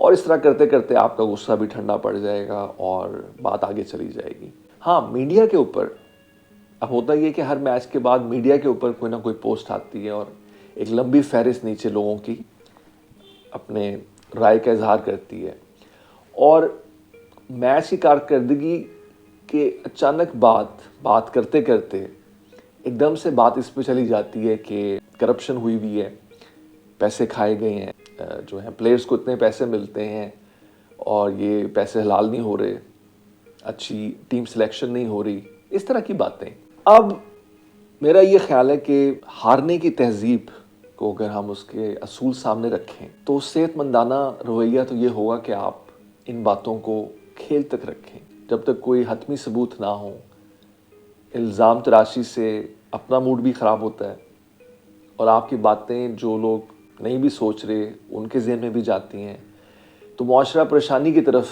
اور اس طرح کرتے کرتے آپ کا غصہ بھی ٹھنڈا پڑ جائے گا اور بات آگے چلی جائے گی. ہاں میڈیا کے اوپر اب ہوتا یہ کہ ہر میچ کے بعد میڈیا کے اوپر کوئی نہ کوئی پوسٹ آتی ہے اور ایک لمبی فہرست نیچے لوگوں کی اپنے رائے کا اظہار کرتی ہے, اور میچ کی کارکردگی کے اچانک بات کرتے کرتے ایک دم سے بات اس پہ چلی جاتی ہے کہ کرپشن ہوئی ہوئی ہے, پیسے کھائے گئے ہیں, جو ہیں پلیئرز کو اتنے پیسے ملتے ہیں اور یہ پیسے حلال نہیں ہو رہے, اچھی ٹیم سلیکشن نہیں ہو رہی, اس طرح کی باتیں. اب میرا یہ خیال ہے کہ ہارنے کی تہذیب کو اگر ہم اس کے اصول سامنے رکھیں تو صحت مندانہ رویہ تو یہ ہوگا کہ آپ ان باتوں کو کھیل تک رکھیں. جب تک کوئی حتمی ثبوت نہ ہو, الزام تراشی سے اپنا موڈ بھی خراب ہوتا ہے اور آپ کی باتیں جو لوگ نہیں بھی سوچ رہے ان کے ذہن میں بھی جاتی ہیں, تو معاشرہ پریشانی کی طرف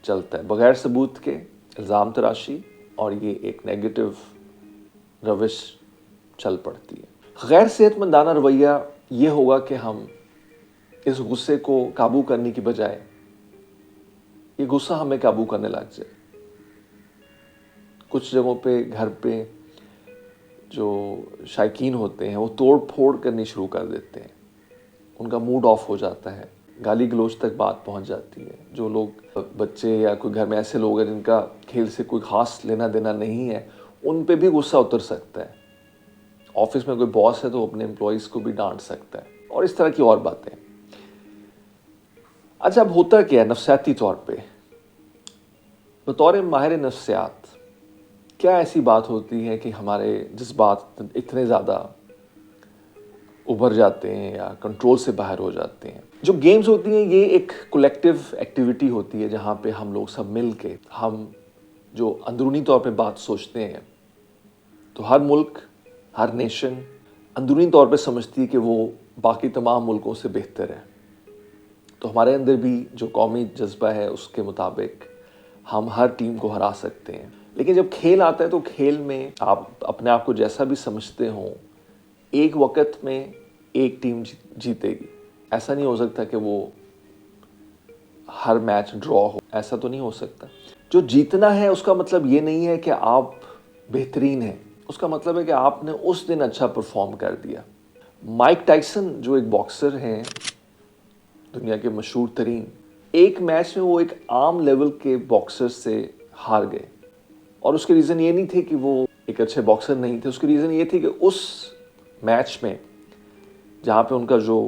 چلتا ہے. بغیر ثبوت کے الزام تراشی اور یہ ایک نیگیٹو روش چل پڑتی ہے. غیر صحت مندانہ رویہ یہ ہوگا کہ ہم اس غصے کو قابو کرنے کی بجائے یہ غصہ ہمیں قابو کرنے لگ جائے. کچھ جگہوں پہ گھر پہ جو شائقین ہوتے ہیں وہ توڑ پھوڑ کرنی شروع کر دیتے ہیں, ان کا موڈ آف ہو جاتا ہے, گالی گلوچ تک بات پہنچ جاتی ہے. جو لوگ بچے یا کوئی گھر میں ایسے لوگ ہیں جن کا کھیل سے کوئی خاص لینا دینا نہیں ہے, ان پہ بھی غصہ اتر سکتا ہے. آفس میں کوئی باس ہے تو اپنے امپلائیز کو بھی ڈانٹ سکتا ہے, اور اس طرح کی اور باتیں. اچھا اب ہوتا کیا ہے نفسیاتی طور پہ, بطور ماہر نفسیات کیا ایسی بات ہوتی ہے کہ ہمارے جذبات اتنے زیادہ ابھر جاتے ہیں یا کنٹرول سے باہر ہو جاتے ہیں؟ جو گیمز ہوتی ہیں یہ ایک کولیکٹیو ایکٹیویٹی ہوتی ہے جہاں پہ ہم لوگ سب مل کے ہم جو اندرونی طور پہ بات سوچتے ہیں, تو ہر ملک, ہر نیشن اندرونی طور پہ سمجھتی ہے کہ وہ باقی تمام ملکوں سے بہتر ہے. تو ہمارے اندر بھی جو قومی جذبہ ہے اس کے مطابق ہم ہر ٹیم کو ہرا سکتے ہیں. لیکن جب کھیل آتا ہے تو کھیل میں آپ اپنے آپ کو جیسا بھی سمجھتے ہوں, ایک وقت میں ایک ٹیم جیتے گی. ایسا نہیں ہو سکتا کہ وہ ہر میچ ڈرا ہو, ایسا تو نہیں ہو سکتا. جو جیتنا ہے اس کا مطلب یہ نہیں ہے کہ آپ بہترین ہیں, اس کا مطلب ہے کہ آپ نے اس دن اچھا پرفارم کر دیا. مائک ٹائسن جو ایک باکسر ہیں, دنیا کے مشہور ترین, ایک میچ میں وہ ایک عام لیول کے باکسر سے ہار گئے, اور اس کے ریزن یہ نہیں تھے کہ وہ ایک اچھے باکسر نہیں تھے. اس کے ریزن یہ تھی کہ اس میچ میں جہاں پہ ان کا جو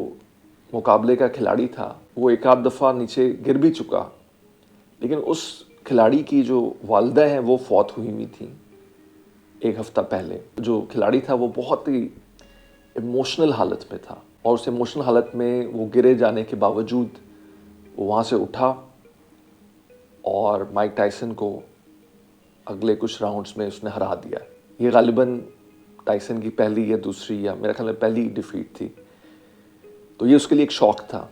مقابلے کا کھلاڑی تھا وہ ایک آدھ دفعہ نیچے گر بھی چکا, لیکن اس کھلاڑی کی جو والدہ ہیں وہ فوت ہوئی ہوئی تھیں ایک ہفتہ پہلے. جو کھلاڑی تھا وہ بہت ہی ایموشنل حالت میں تھا, اور اس ایموشنل حالت میں وہ گرے جانے کے باوجود وہ وہاں سے اٹھا اور مائک ٹائسن کو اگلے کچھ راؤنڈز میں اس نے ہرا دیا. یہ غالباً ٹائسن کی پہلی یا دوسری یا میرا خیال ہے پہلی ڈیفیٹ تھی, تو یہ اس کے لیے ایک شوق تھا.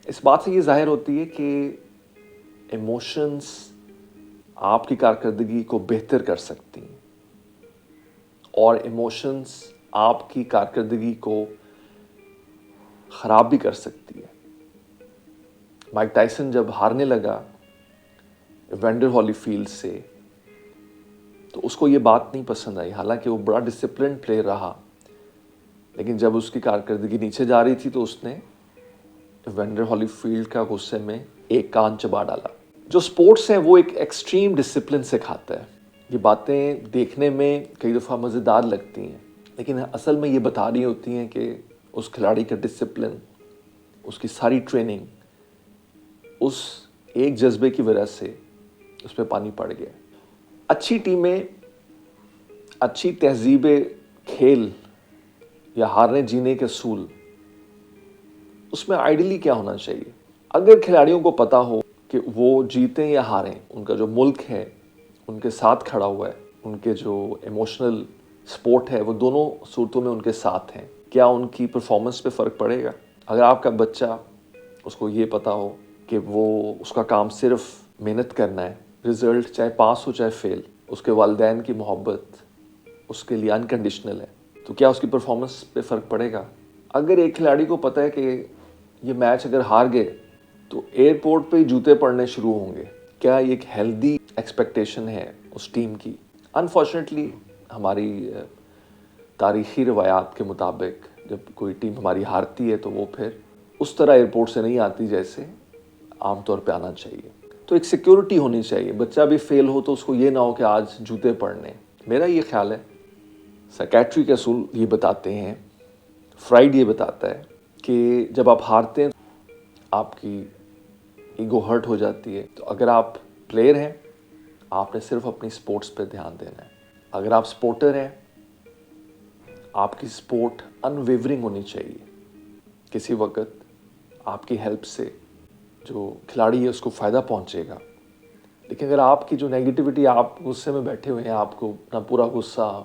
اس بات سے یہ ظاہر ہوتی ہے کہ ایموشنز آپ کی کارکردگی کو بہتر کر سکتی ہیں, اور ایموشنز آپ کی کارکردگی کو خراب بھی کر سکتی ہے. مائک ٹائسن جب ہارنے لگا ایونڈر ہالی فیلڈ سے تو اس کو یہ بات نہیں پسند آئی, حالانکہ وہ بڑا ڈسپلن پلیئر رہا, لیکن جب اس کی کارکردگی نیچے جا رہی تھی تو اس نے ایونڈر ہالی فیلڈ کا غصے میں ایک کان چبا ڈالا. جو سپورٹس ہیں وہ ایک ایکسٹریم ڈسپلن سکھاتا ہے. یہ باتیں دیکھنے میں کئی دفعہ مزیدار لگتی ہیں, لیکن اصل میں یہ بتا رہی ہوتی ہیں کہ اس کھلاڑی کا ڈسپلن, اس کی ساری ٹریننگ اس ایک جذبے کی وجہ سے اس پہ پانی پڑ گیا. اچھی ٹیمیں, اچھی تہذیب کھیل یا ہارنے جینے کے اصول, اس میں آئیڈیلی کیا ہونا چاہیے؟ اگر کھلاڑیوں کو پتا ہو کہ وہ جیتیں یا ہاریں, ان کا جو ملک ہے ان کے ساتھ کھڑا ہوا ہے, ان کے جو ایموشنل سپورٹ ہے وہ دونوں صورتوں میں ان کے ساتھ ہیں, کیا ان کی پرفارمنس پہ فرق پڑے گا؟ اگر آپ کا بچہ, اس کو یہ پتا ہو کہ وہ اس کا کام صرف محنت کرنا ہے, رزلٹ چاہے پاس ہو چاہے فیل, اس کے والدین کی محبت اس کے لیے انکنڈیشنل ہے, تو کیا اس کی پرفارمنس پہ فرق پڑے گا؟ اگر ایک کھلاڑی کو پتہ ہے کہ یہ میچ اگر ہار گئے تو ایئرپورٹ پہ جوتے پڑنے شروع ہوں گے. کیا یہ ایک ہیلدی ایکسپیکٹیشن ہے اس ٹیم کی؟ انفارچونیٹلی ہماری تاریخی روایات کے مطابق جب کوئی ٹیم ہماری ہارتی ہے تو وہ پھر اس طرح ایئرپورٹ سے نہیں آتی جیسے عام طور پہ آنا چاہیے. تو ایک سیکیورٹی ہونی چاہیے. بچہ بھی فیل ہو تو اس کو یہ نہ ہو کہ آج جوتے پڑنے. میرا یہ خیال ہے، سائیکیٹری کے اصول یہ بتاتے ہیں، فرائیڈ یہ بتاتا ہے کہ جب آپ ہارتے ہیں آپ کی ایگو ہرٹ ہو جاتی ہے. تو اگر آپ پلیئر ہیں آپ نے صرف اپنی سپورٹس پہ دھیان دینا ہے. اگر آپ سپورٹر ہیں آپ کی سپورٹ انویورنگ ہونی چاہیے. کسی وقت آپ کی ہیلپ سے جو کھلاڑی ہے اس کو فائدہ پہنچے گا. لیکن اگر آپ کی جو نیگیٹیوٹی، آپ غصے میں بیٹھے ہوئے ہیں، آپ کو اپنا پورا غصہ،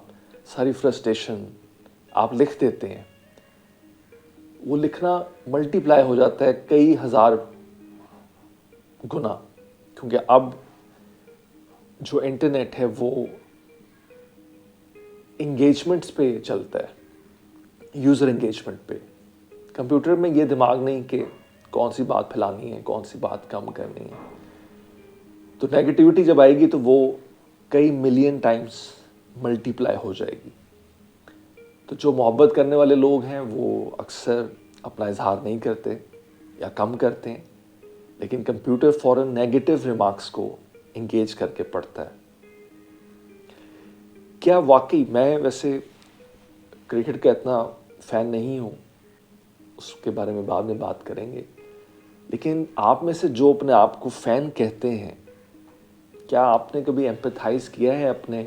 ساری فرسٹریشن آپ لکھ دیتے ہیں، وہ لکھنا ملٹی پلائی ہو جاتا ہے کئی ہزار گنا. کیونکہ اب جو انٹرنیٹ ہے وہ انگیجمنٹس پہ چلتا ہے، یوزر انگیجمنٹ پہ. کمپیوٹر میں یہ دماغ نہیں کہ کون سی بات پھیلانی ہے، کون سی بات کم کرنی ہے. تو نیگیٹیوٹی جب آئے گی تو وہ کئی ملین ٹائمز ملٹی پلائی ہو جائے گی. تو جو محبت کرنے والے لوگ ہیں وہ اکثر اپنا اظہار نہیں کرتے یا کم کرتے ہیں، لیکن کمپیوٹر فوراً نیگیٹو ریمارکس کو انگیج کر کے پڑھتا ہے. کیا واقعی، میں ویسے کرکٹ کا اتنا فین نہیں ہوں، اس کے بارے میں بعد میں بات کریں گے، لیکن آپ میں سے جو اپنے آپ کو فین کہتے ہیں، کیا آپ نے کبھی ایمپیتھائز کیا ہے اپنے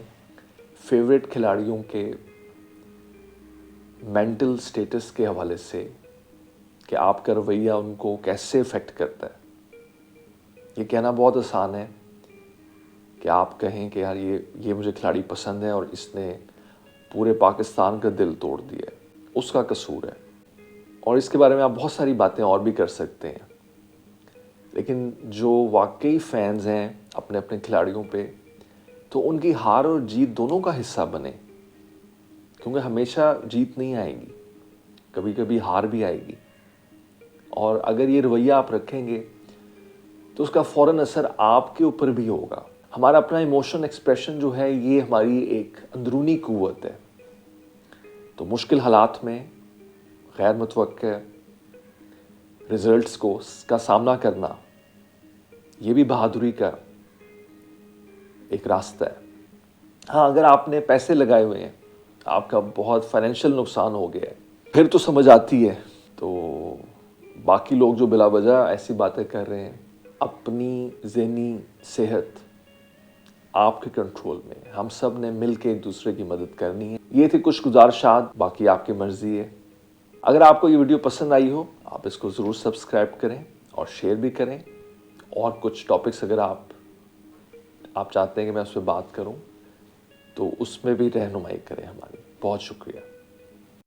فیوریٹ کھلاڑیوں کے مینٹل سٹیٹس کے حوالے سے کہ آپ کا رویہ ان کو کیسے افیکٹ کرتا ہے؟ یہ کہنا بہت آسان ہے کہ آپ کہیں کہ یار یہ مجھے کھلاڑی پسند ہے اور اس نے پورے پاکستان کا دل توڑ دیا ہے، اس کا قصور ہے. اور اس کے بارے میں آپ بہت ساری باتیں اور بھی کر سکتے ہیں. لیکن جو واقعی فینز ہیں اپنے اپنے کھلاڑیوں پہ، تو ان کی ہار اور جیت دونوں کا حصہ بنے. کیونکہ ہمیشہ جیت نہیں آئے گی، کبھی کبھی ہار بھی آئے گی. اور اگر یہ رویہ آپ رکھیں گے تو اس کا فوراً اثر آپ کے اوپر بھی ہوگا. ہمارا اپنا ایموشن ایکسپریشن جو ہے یہ ہماری ایک اندرونی قوت ہے. تو مشکل حالات میں غیر متوقع رزلٹس کا سامنا کرنا یہ بھی بہادری کا ایک راستہ ہے. ہاں، اگر آپ نے پیسے لگائے ہوئے ہیں، آپ کا بہت فائنینشیل نقصان ہو گیا ہے، پھر تو سمجھ آتی ہے. تو باقی لوگ جو بلا وجہ ایسی باتیں کر رہے ہیں، اپنی ذہنی صحت آپ کے کنٹرول میں. ہم سب نے مل کے ایک دوسرے کی مدد کرنی ہے. یہ تھی کچھ گزارشات، باقی آپ کی مرضی ہے. اگر آپ کو یہ ویڈیو پسند آئی ہو آپ اس کو ضرور سبسکرائب کریں اور شیئر بھی کریں. اور کچھ ٹاپکس اگر آپ چاہتے ہیں کہ میں اس پہ بات کروں تو اس میں بھی رہنمائی کریں ہماری. بہت شکریہ.